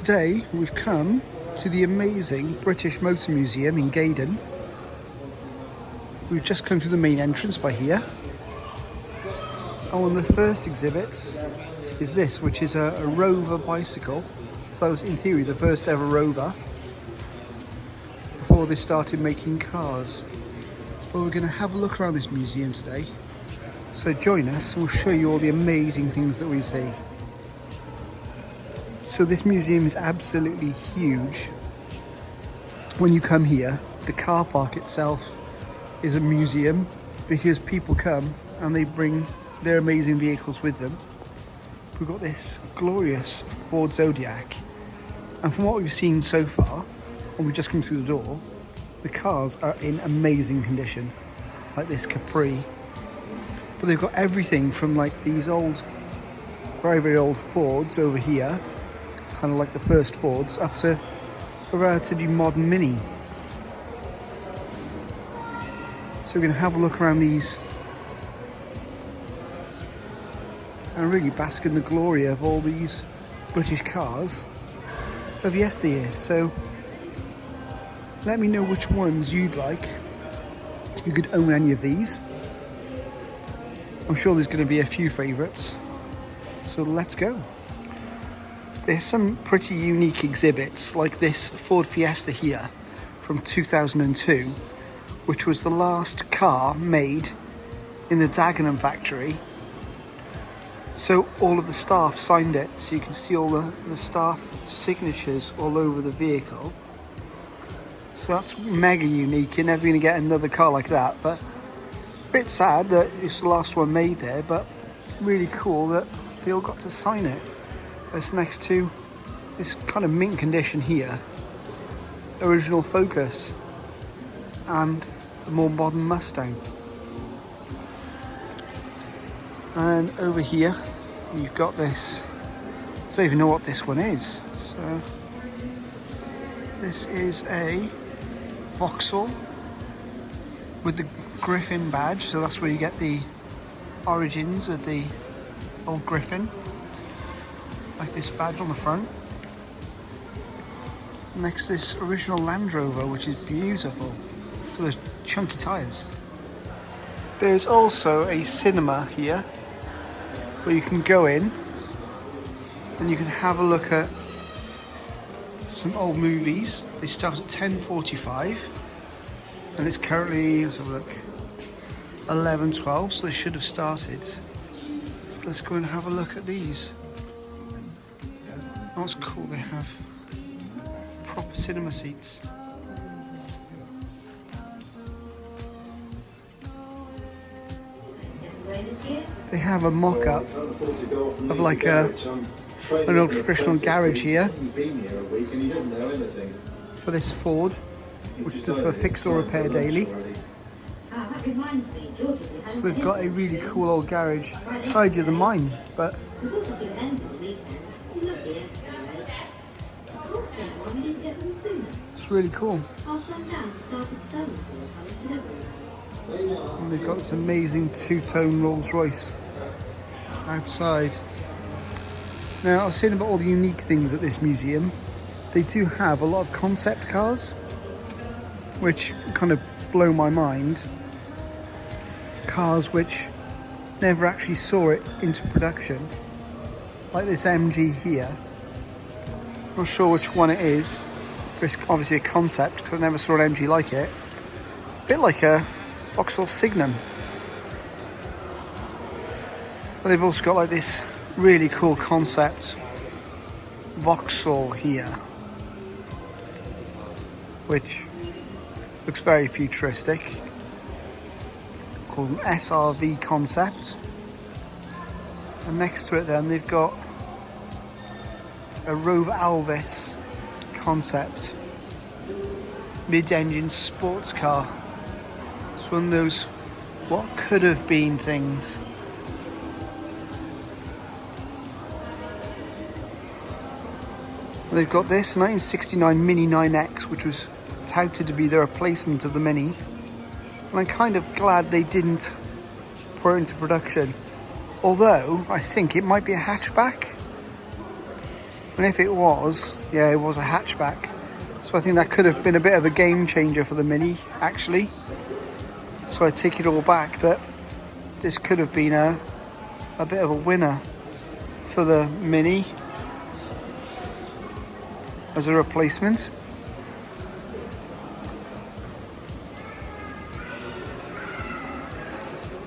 Today we've come to the amazing British Motor Museum in Gaydon. We've just come through the main entrance by here. And one of the first exhibits is this, which is a Rover bicycle. So that was in theory the first ever Rover before they started making cars. But we're going to have a look around this museum today. So join us and we'll show you all the amazing things that we see. So this museum is absolutely huge. When you come here, the car park itself is a museum because people come and they bring their amazing vehicles with them. We've got this glorious Ford Zodiac, and from what we've seen so far, when we just come through the door, the cars are in amazing condition, like this Capri. But they've got everything from like these old, very old Fords over here, kind of like the first Fords, up to a relatively modern Mini. So we're going to have a look around these and really bask in the glory of all these British cars of yesteryear. So let me know which ones you'd like, if you could own any of these. I'm sure there's going to be a few favourites, so let's go. There's some pretty unique exhibits, like this Ford Fiesta here from 2002, which was the last car made in the Dagenham factory. So all of the staff signed it, so you can see all the staff signatures all over the vehicle. So that's mega unique. You're never going to get another car like that, but a bit sad that it's the last one made there, but really cool that they all got to sign it. It's next to this kind of mint condition here, original Focus, and the more modern Mustang. And over here you've got this, I don't even know what this one is. So this is a Vauxhall with the Griffin badge, so that's where you get the origins of the old Griffin, like this badge on the front. Next, this original Land Rover, which is beautiful. So those chunky tyres. There's also a cinema here where you can go in and you can have a look at some old movies. They start at 10:45 and it's currently, let's have a look, 11:12, so they should have started. So let's go and have a look at these. Oh, it's cool, they have proper cinema seats. They have a mock-up of like an old traditional garage here for this Ford, which stood for Fix or Repair Daily. So they've got a really cool old garage. It's tidier than mine, but it's really cool. And they've got this amazing two-tone Rolls Royce outside. Now, I was saying about all the unique things at this museum. They do have a lot of concept cars, which kind of blow my mind. Cars which never actually saw it into production, like this MG here. Not sure which one it is, but it's obviously a concept because I never saw an MG like it. A bit like a Vauxhall Signum. But they've also got like this really cool concept Vauxhall here, which looks very futuristic, called an SRV concept. And next to it then they've got a Rover Elvis concept mid-engine sports car. It's one of those what could have been things. They've got this 1969 Mini 9X, which was touted to be the replacement of the Mini, and I'm kind of glad they didn't put it into production, although I think it might be a hatchback. And if it was, yeah, it was a hatchback. So I think that could have been a bit of a game changer for the Mini, actually. So I take it all back, that this could have been a bit of a winner for the Mini as a replacement.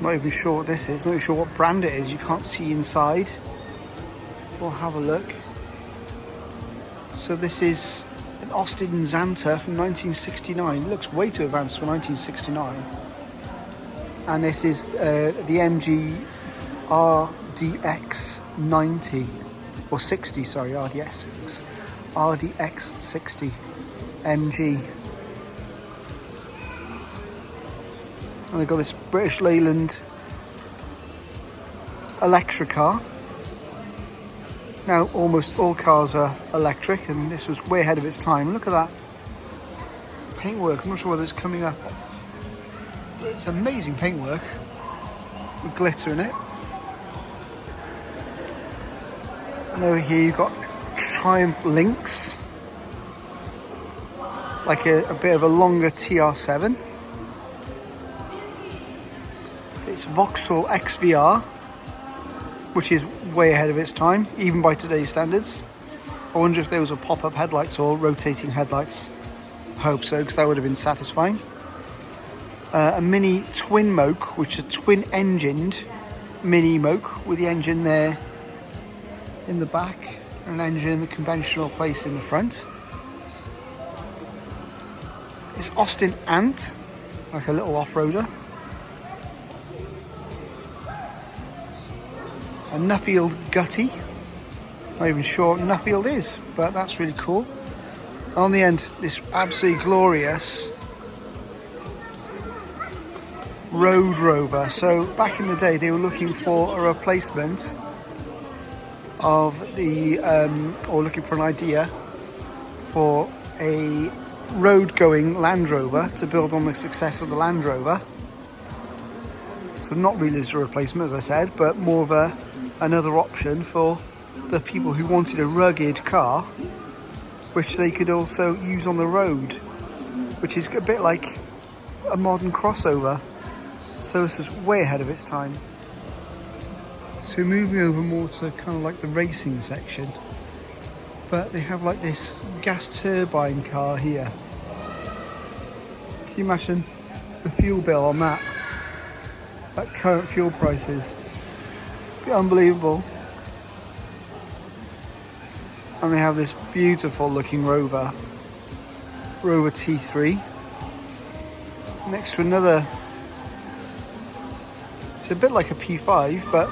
Not even sure what this is, not even sure what brand it is. You can't see inside. We'll have a look. So this is an Austin Xanta from 1969. It looks way too advanced for 1969. And this is the MG RDX 90 or 60, sorry, RDX 60 MG. And they've got this British Leyland electric car. Now almost all cars are electric, and this was way ahead of its time. Look at that paintwork. I'm not sure whether it's coming up. But it's amazing paintwork with glitter in it. And over here you've got Triumph Lynx, like a bit of a longer TR7. It's Vauxhall XVR, which is way ahead of its time, even by today's standards. I wonder if those were pop-up headlights or rotating headlights. I hope so, because that would have been satisfying. A Mini Twin Moke, which is a twin-engined Mini Moke with the engine there in the back and an engine in the conventional place in the front. It's Austin Ant, like a little off-roader. A Nuffield Gutty. Not even sure what Nuffield is, but that's really cool. On the end, this absolutely glorious Road Rover. So back in the day, they were looking for a replacement of the, or looking for an idea for a road-going Land Rover to build on the success of the Land Rover. So not really as a replacement, as I said, but more of another option for the people who wanted a rugged car, which they could also use on the road, which is a bit like a modern crossover. So this is way ahead of its time. So moving over more to kind of like the racing section, but they have like this gas turbine car here. Can you imagine the fuel bill on that at current fuel prices? Be unbelievable. And they have this beautiful looking Rover T3 next to another. It's a bit like a P5, but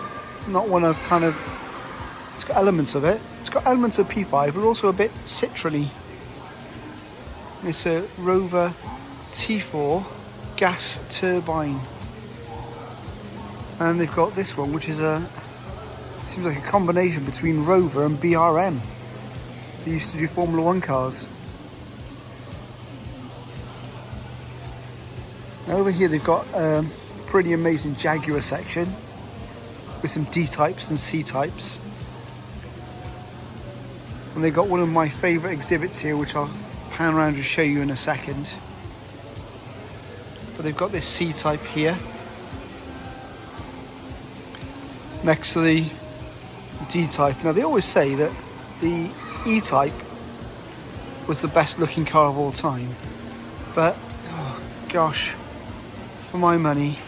not one of kind of, it's got elements of it. It's got elements of P5, but also a bit Citroen-y. It's a Rover T4 gas turbine. And they've got this one, which is seems like a combination between Rover and BRM. They used to do Formula 1 cars. Now over here they've got a pretty amazing Jaguar section with some D-types and C-types. And they've got one of my favourite exhibits here, which I'll pan around and show you in a second. But they've got this C-type here next to the D-type. Now they always say that the E-type was the best looking car of all time, but oh gosh, for my money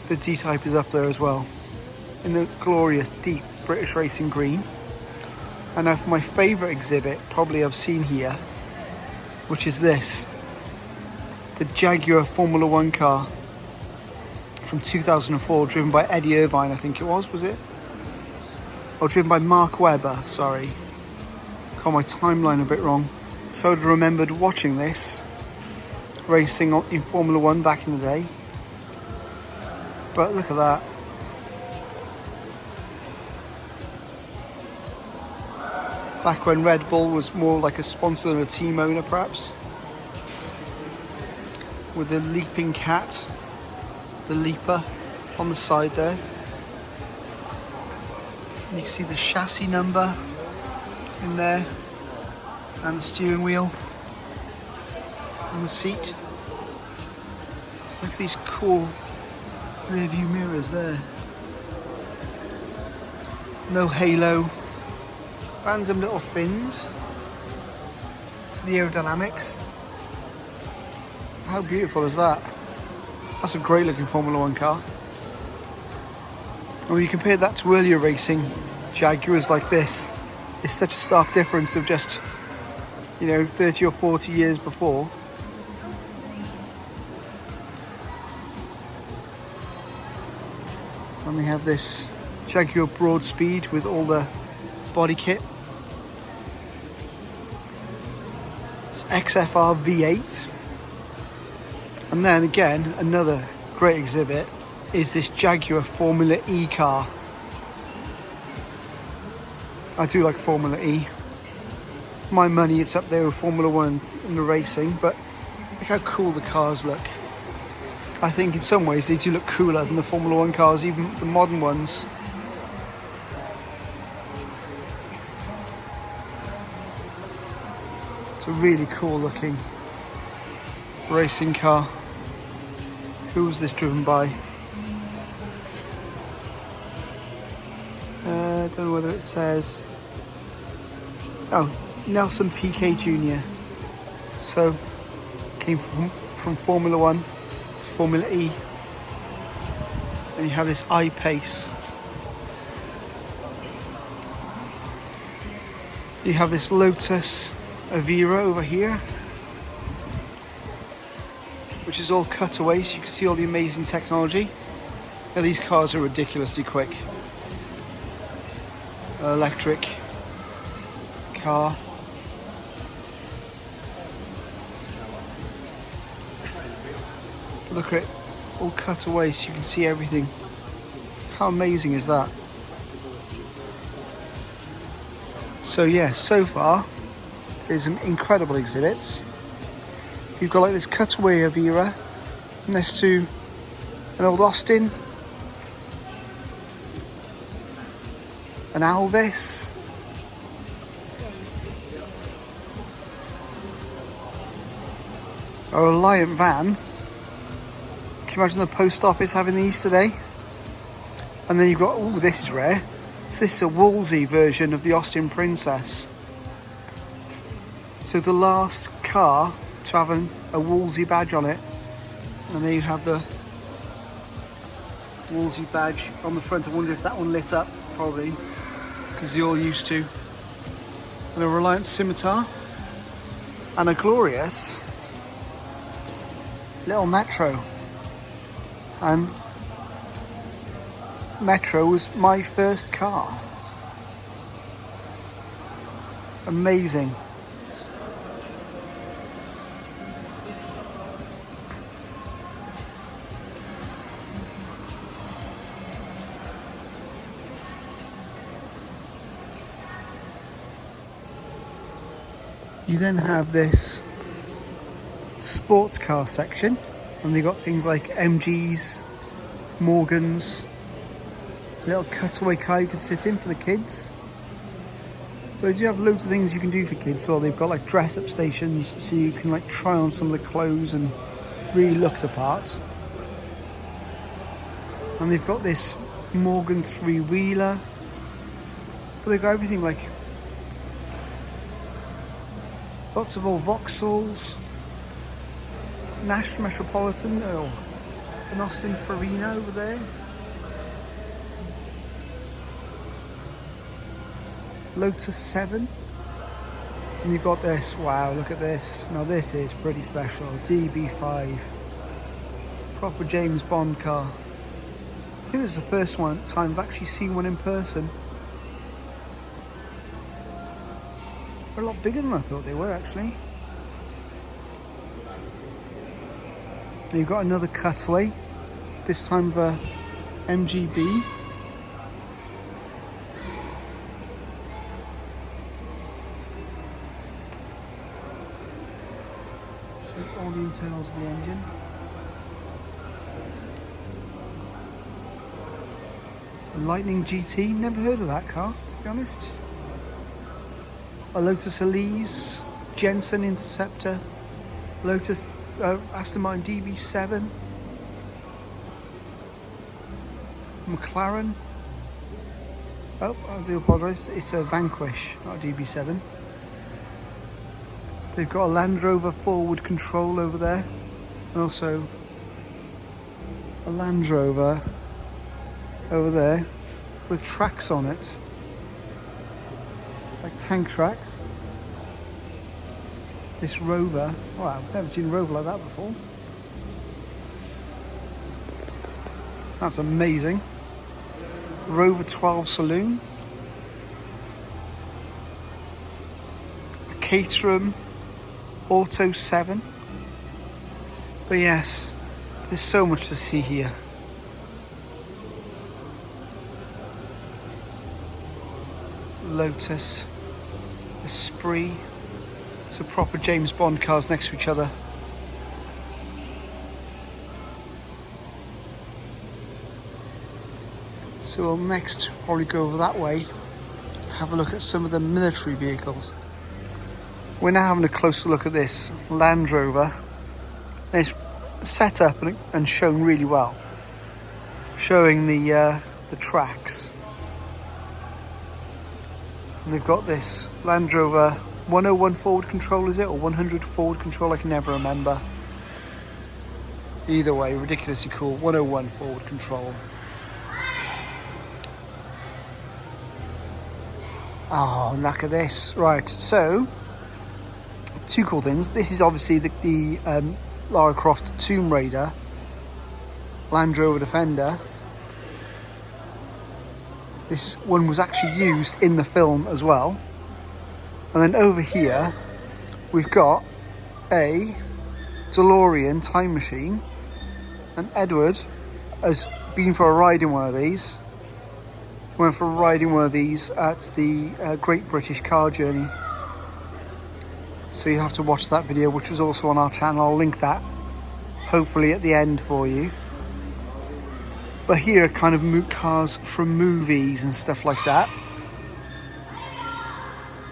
the D-type is up there as well, in the glorious deep British racing green. And now for my favourite exhibit probably I've seen here, which is this, the Jaguar Formula 1 car from 2004, driven by Eddie Irvine, I think it was it? Or driven by Mark Webber, sorry. Got my timeline a bit wrong. So I'd remembered watching this, racing in Formula 1 back in the day. But look at that. Back when Red Bull was more like a sponsor than a team owner, perhaps. With the leaping cat, the leaper on the side there. And you can see the chassis number, in there, and the steering wheel and the seat. Look at these cool rear view mirrors there. No halo, random little fins for the aerodynamics. How beautiful is that? That's a great looking Formula One car. And when you compare that to earlier racing Jaguars like this, it's such a stark difference of just, 30 or 40 years before. And they have this Jaguar Broad Speed with all the body kit. It's XFR V8. And then again, another great exhibit is this Jaguar Formula E car. I do like Formula E. For my money, it's up there with Formula One in the racing, but look how cool the cars look. I think in some ways they do look cooler than the Formula One cars, even the modern ones. It's a really cool looking racing car. Who was this driven by? I don't know whether it says... Oh, Nelson Piquet Jr. So, came from Formula One to Formula E. And you have this I-Pace. You have this Lotus Evira over here, which is all cutaway, so you can see all the amazing technology. Now these cars are ridiculously quick. Electric car. Look at it, all cut away so you can see everything. How amazing is that? So yeah, so far there's some incredible exhibits. You've got like this cutaway Evira next to an old Austin, an Alvis, a Reliant van. Can you imagine the post office having these today? And then you've got, oh, this is rare. So this is a Wolsey version of the Austin Princess. So the last car to have a Wolsey badge on it. And there you have the Wolsey badge on the front. I wonder if that one lit up, probably, because they all used to. And a Reliant Scimitar. And a glorious little Metro. And Metro was my first car. Amazing. You then have this sports car section, and they've got things like MGs, Morgans, a little cutaway car you can sit in for the kids. But they do have loads of things you can do for kids. Well, they've got like dress up stations so you can like try on some of the clothes and really look the part. And they've got this Morgan three-wheeler, but they've got everything like lots of old Vauxhalls, Nash Metropolitan, or an Austin Farina over there. Lotus 7. And you've got this, wow, look at this. Now this is pretty special. DB5. Proper James Bond car. I think this is the first time I've actually seen one in person. They're a lot bigger than I thought they were, actually. And you've got another cutaway, this time of a MGB. Show all the internals of the engine. Lightning GT, never heard of that car, to be honest. a Lotus Elise, Jensen Interceptor, Lotus Aston Martin DB7, McLaren. Oh, I do apologise, it's a Vanquish, not a DB7. They've got a Land Rover forward control over there, and also a Land Rover over there with tracks on it, like tank tracks. This Rover, wow, I've never seen a Rover like that before. That's amazing. Rover 12 Saloon, a Caterham Auto 7. But yes, there's so much to see here. Lotus, Esprit, some proper James Bond cars next to each other. So we'll next probably go over that way, have a look at some of the military vehicles. We're now having a closer look at this Land Rover. It's set up and shown really well, showing the tracks. And they've got this Land Rover 101 forward control, is it, or 100 forward control? I can never remember. Either way, ridiculously cool. 101 forward control. Oh, look at this. Right, so two cool things. This is obviously the Lara Croft Tomb Raider Land Rover Defender. This one was actually used in the film as well. And then over here we've got a DeLorean time machine, and Edward has been for a ride in one of these. Went for a ride in one of these at the Great British Car Journey. So you have to watch that video, which was also on our channel. I'll link that hopefully at the end for you. But here are kind of cars from movies and stuff like that.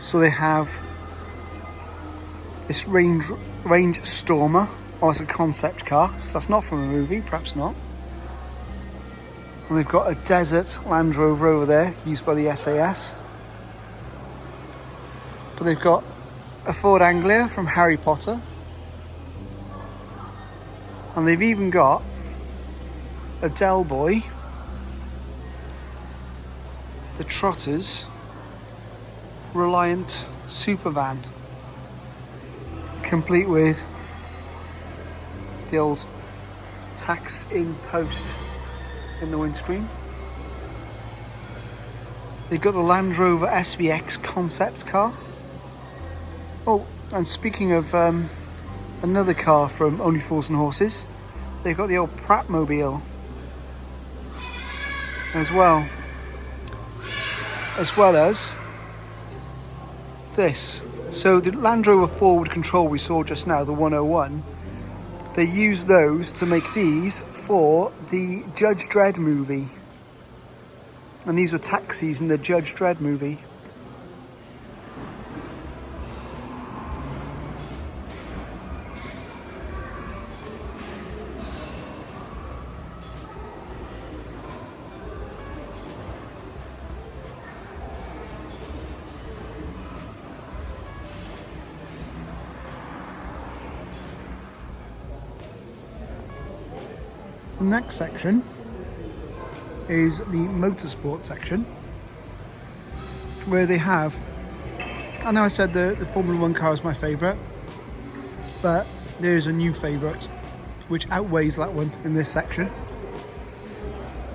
So they have this Range Stormer. Oh, it's a concept car, so that's not from a movie, perhaps not. And they've got a Desert Land Rover over there, used by the SAS. But they've got a Ford Anglia from Harry Potter. And they've even got a Del Boy, the Trotters Reliant Supervan, complete with the old tax in post in the windscreen. They've got the Land Rover SVX concept car. Oh, and speaking of another car from Only Fools and Horses, they've got the old Prattmobile as well as this. So the Land Rover forward control we saw just now, the 101, they used those to make these for the Judge Dredd movie. And these were taxis in the Judge Dredd movie. The next section is the motorsport section, where they have, I know I said the Formula 1 car is my favourite, but there's a new favourite which outweighs that one in this section,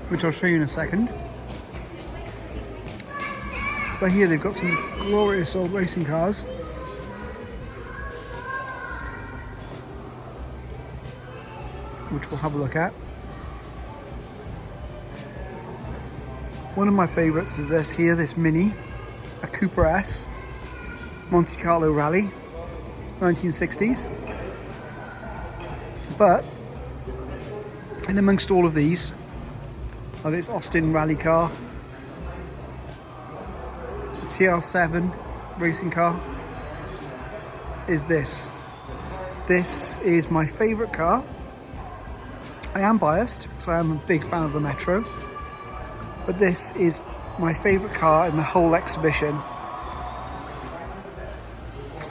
which I'll show you in a second. But here they've got some glorious old racing cars. Which we'll have a look at. One of my favourites is this here, this Mini, a Cooper S, Monte Carlo Rally, 1960s. But in amongst all of these are this Austin rally car, the TL7 racing car is this. This is my favourite car. I am biased because I am a big fan of the Metro, but this is my favourite car in the whole exhibition.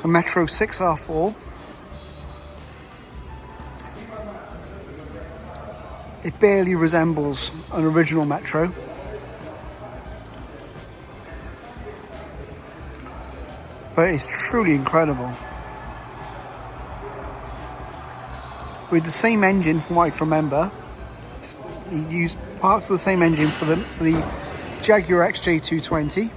A Metro 6R4. It barely resembles an original Metro. But it's truly incredible. With the same engine, from what I can remember, he used parts of the same engine for the Jaguar XJ220.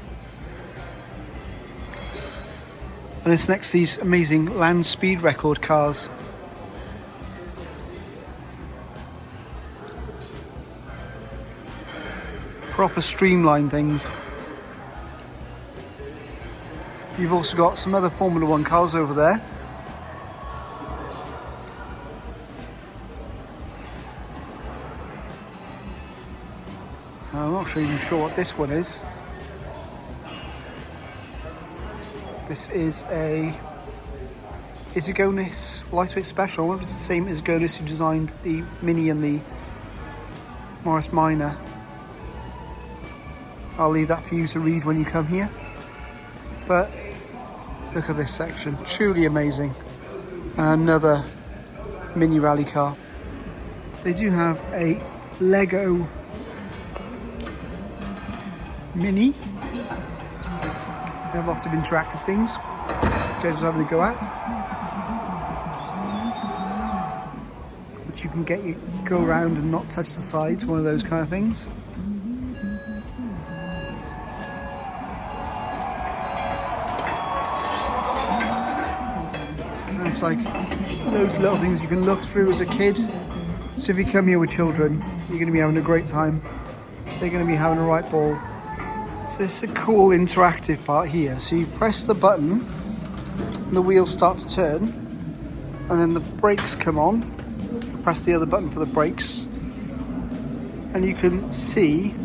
And it's next to these amazing land speed record cars. Proper streamlined things. You've also got some other Formula One cars over there. I'm not even sure what this one is. This is a Isagonis lightweight special. I wonder if it's the same Isagonis who designed the Mini and the Morris Minor. I'll leave that for you to read when you come here. But look at this section, truly amazing. Another mini rally car. They do have a Lego Mini. They have lots of interactive things. James was having a go at. Which you can go around and not touch the sides, one of those kind of things. And it's like those little things you can look through as a kid. So if you come here with children, you're going to be having a great time. They're going to be having a right ball. So this is a cool interactive part here. So you press the button, and the wheels start to turn, and then the brakes come on. Press the other button for the brakes, and you can see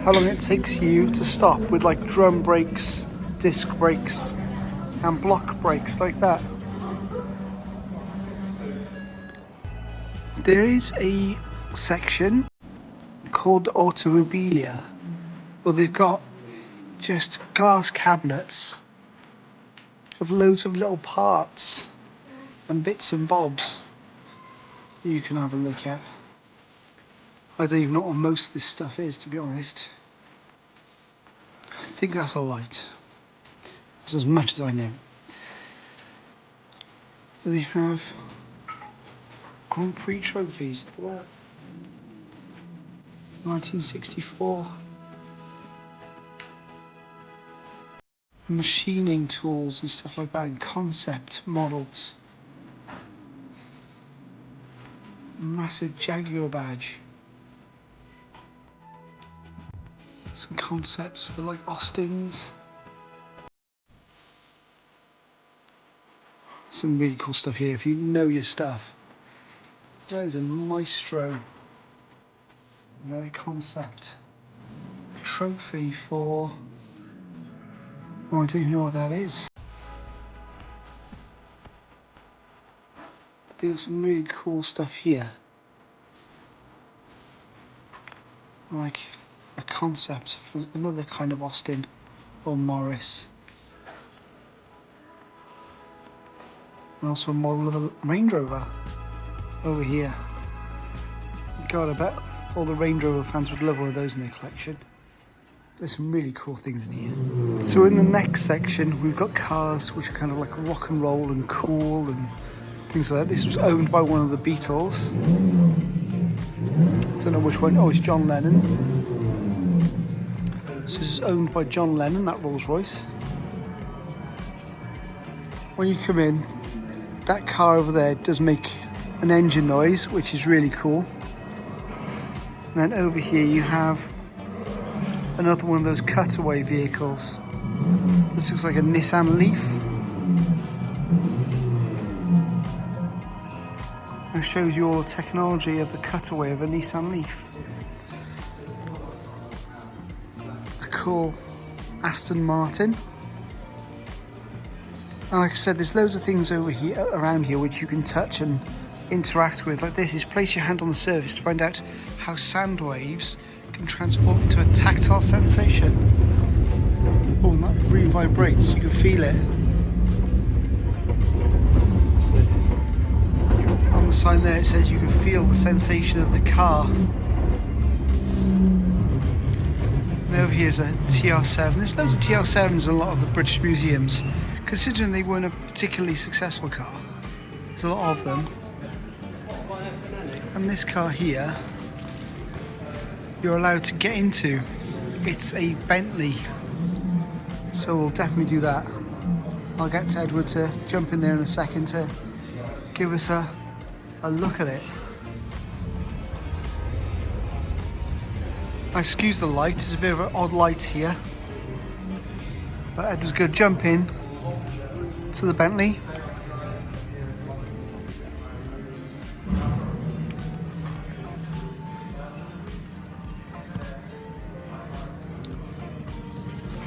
how long it takes you to stop with like drum brakes, disc brakes, and block brakes like that. There is a section called Automobilia. Well, they've got just glass cabinets of loads of little parts and bits and bobs you can have a look at. I don't even know what most of this stuff is, to be honest. I think that's a light. That's as much as I know. They have Grand Prix trophies. Look at that. 1964. Machining tools and stuff like that, and concept models. Massive Jaguar badge. Some concepts for like Austins. Some really cool stuff here if you know your stuff. That is a Maestro. Their concept. A trophy for... Oh, I don't even know what that is. There's some really cool stuff here. Like a concept for another kind of Austin or Morris. And also a model of a Range Rover over here. God, I bet all the Range Rover fans would love one of those in their collection. There's some really cool things in here. So in the next section, we've got cars which are kind of like rock and roll and cool and things like that. This was owned by one of the Beatles. Don't know which one. Oh, it's John Lennon. So this is owned by John Lennon, that Rolls Royce. When you come in, that car over there does make an engine noise, which is really cool. And then over here you have another one of those cutaway vehicles. This looks like a Nissan Leaf. It shows you all the technology of the cutaway of a Nissan Leaf. A cool Aston Martin. And like I said, there's loads of things over here, around here, which you can touch and interact with. Like this is place your hand on the surface to find out how sand waves can transform into a tactile sensation. Oh, and that really vibrates, you can feel it. On the sign there it says you can feel the sensation of the car. And over here is a TR7. There's loads of TR7s in a lot of the British museums, considering they weren't a particularly successful car. There's a lot of them. And this car here, you're allowed to get into. It's a Bentley. So we'll definitely do that. I'll get to Edward to jump in there in a second to give us a look at it. Excuse the light, there's a bit of an odd light here. But Edward's going to jump in to the Bentley.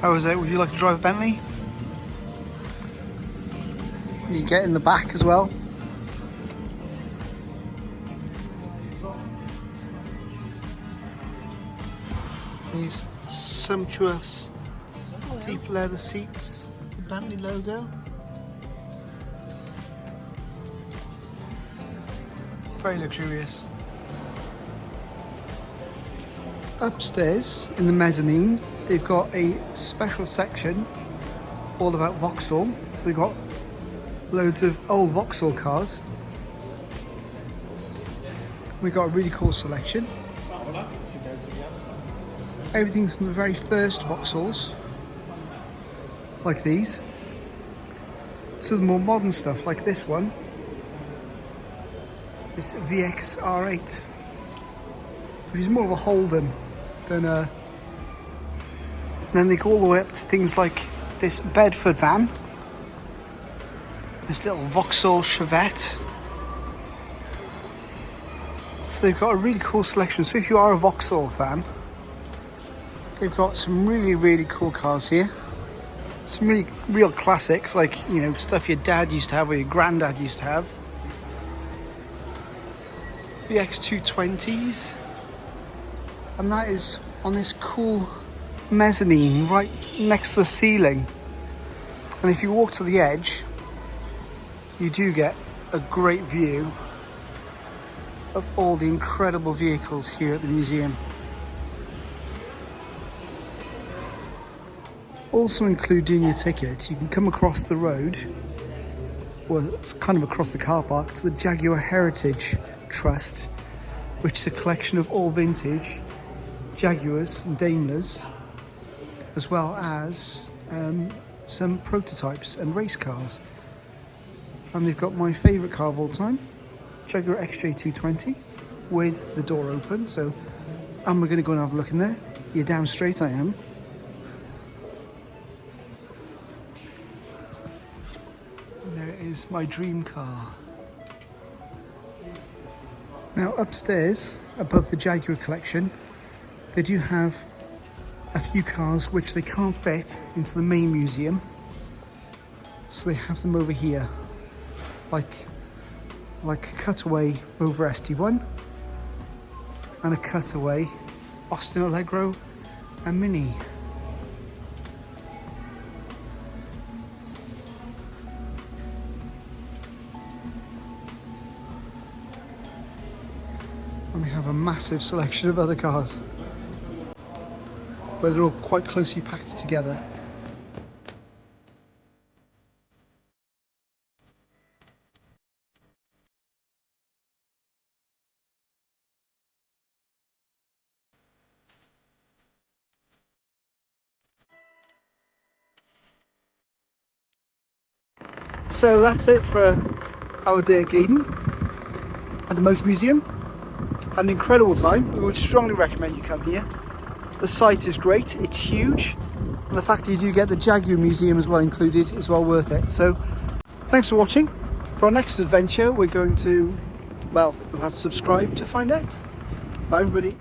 How is it? Would you like to drive a Bentley? You can get in the back as well. These sumptuous deep leather seats, the Bentley logo. Very luxurious. Upstairs in the mezzanine, they've got a special section all about Vauxhall. So they've got loads of old Vauxhall cars. We've got a really cool selection. Everything from the very first Vauxhalls, like these, to the more modern stuff like this one, this VX R8, which is more of a Holden than a... Then they go all the way up to things like this Bedford van, this little Vauxhall Chevette. So they've got a really cool selection. So if you are a Vauxhall fan, they've got some really, really cool cars here. Some really real classics, like, you know, stuff your dad used to have or your granddad used to have. The X220s. And that is on this cool mezzanine right next to the ceiling. And if you walk to the edge, you do get a great view of all the incredible vehicles here at the museum. Also included in your ticket, you can come across the road, or it's kind of across the car park, to the Jaguar Heritage Trust, which is a collection of all vintage Jaguars and Daimlers, as well as some prototypes and race cars. And they've got my favourite car of all time, Jaguar XJ220, with the door open. So, and we're going to go and have a look in there. You're damn straight I am. And there it is, my dream car. Now upstairs, above the Jaguar collection, they do have a few cars which they can't fit into the main museum. So they have them over here, like a cutaway Rover ST1 and a cutaway Austin Allegro and Mini. And we have a massive selection of other cars, where they're all quite closely packed together. So that's it for our day at Gaydon at the Motor Museum. Had an incredible time. We would strongly recommend you come here. The site is great, it's huge, and the fact that you do get the Jaguar Museum as well included is well worth it. So thanks for watching. For our next adventure, we're going to, well, you'll have to subscribe to find out. Bye everybody.